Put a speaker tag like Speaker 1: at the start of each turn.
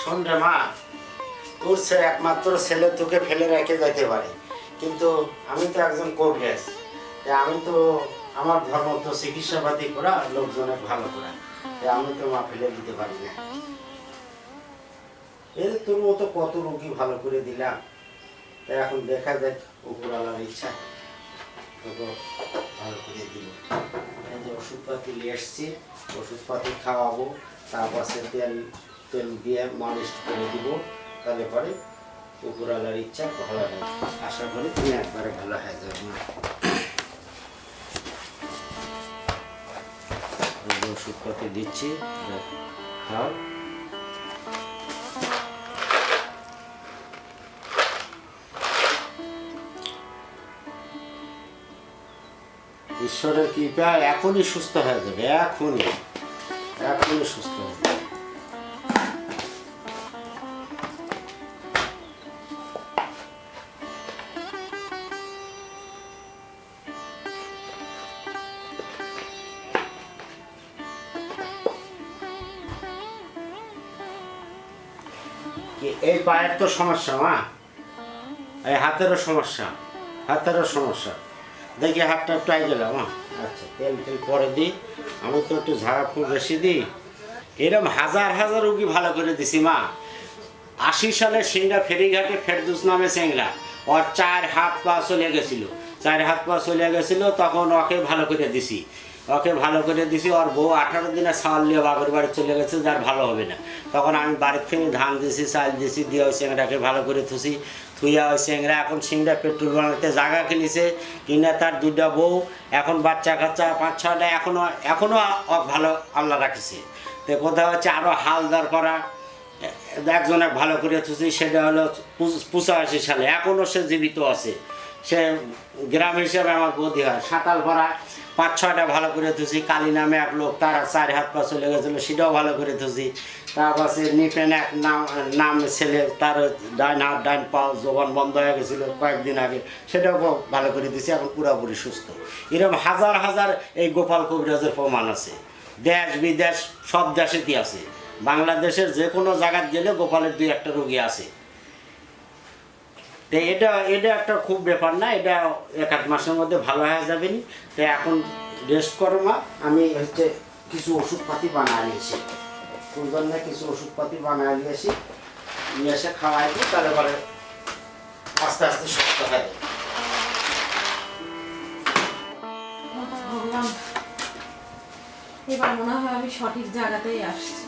Speaker 1: শোন রে মা, তোর একমাত্র ছেলে তোকে ফেলে রেখে যেতে পারে, কিন্তু আমি তো একজন কবিরাজ। আমি তো আমার ধর্ম তো চিকিৎসাপাতি করা, লোকজনের ভালো করা। আমি তো মা ফেলে দিতে পারি না। এই তোর মতো কত রোগী ভালো করে দিলাম, তাই এখন দেখা যাক উপরওয়ালার ইচ্ছা তোকে ভালো করে দিল। এই যে ওষুধপাতি নিয়ে এসছি, ওষুধপাতি খাওয়াবো, তারপর সে তেল তেল দিয়ে মালিশ করে দিব, তাহলে পরে উপরওয়ালার ইচ্ছা ভালো হয়। আশা করি তুমি একবারে ভালো হয়ে যাবে না। ওষুধপাতি দিচ্ছি, খাও। ঈশ্বরের কৃপা এখনই সুস্থ হয়ে যাবে, এখনই সুস্থ হয়ে যাবে। এই পায়ের তো সমস্যা মা, এই হাতেরও সমস্যা, দেখি হাতটা একটু আই গেলাম মা। আচ্ছা, তেল পরে দিই, আমি তো একটু ঝাড়া ফুল বেশি দিই। এরকম হাজার হাজার রুগী ভালো করে দিছি মা। 80 সালে সিংড়া ফেরিঘাটে ফেরদুস নামে চেংড়া, ওর 4 হাত পা চলে গেছিলো, তখন ওকে ভালো করে দিছি। ওর বউ 18 দিনে চাল নিয়ে বাপের বাড়ি চলে গেছে, যার ভালো হবে না। তখন আমি বাড়ির থেকে ধান দিছি, চাল দিছি, দিয়ে ওই চেংড়াকে ভালো করে থুইয়া ওই চেংড়া এখন সিংড়া পেট্রোল বানাতে জায়গা কিনেছে, কিনে তার 2টা বউ, এখন বাচ্চা কাচ্চা 5-6টা, এখনও ভালো আল্লাহ রাখিছে। তো কোথাও হচ্ছে আরও হালদার করা একজনে ভালো করে থুছি, সেটা হলো 85 সালে, এখনও সে জীবিত আছে। সে গ্রাম হিসেবে আমার বৌদি হয়। সাঁতাল পড়া 5-6টা ভালো করে থুছি। কালী নামে এক লোক, তার 4 হাত পা চলে গেছিলো, সেটাও ভালো করে থুছি। তারপর সে নিপেন এক নাম ছেলে, তার ডাইন পা জবান বন্ধ হয়ে গেছিলো কয়েকদিন আগে, সেটাও ভালো করে দিছি, এখন পুরোপুরি সুস্থ। এরকম হাজার হাজার এই গোপাল কবিরাজের প্রমাণ আছে, দেশ বিদেশ সব দেশেতেই আছে। বাংলাদেশের যে কোনো জায়গায় গেলে গোপালের 2-1টা রোগী আছে। তো এটা একটা খুব ব্যাপার না, এটা 1-8 মাসের মধ্যে ভালো হয়ে যাবে নি। তো এখন রেস্ট করো মা, আমি হচ্ছে কিছু ওষুধপাতি বানিয়ে নিয়েছি, তোর জন্য কিছু ওষুধপাতি বানিয়ে নিয়েছি, নিয়ে এসে খাওয়াইবো, তারপরে আস্তে আস্তে সুস্থ হয়ে যাবে।
Speaker 2: ভগবান, এবার মনে হয় আমি সঠিক জায়গাতেই আসছি।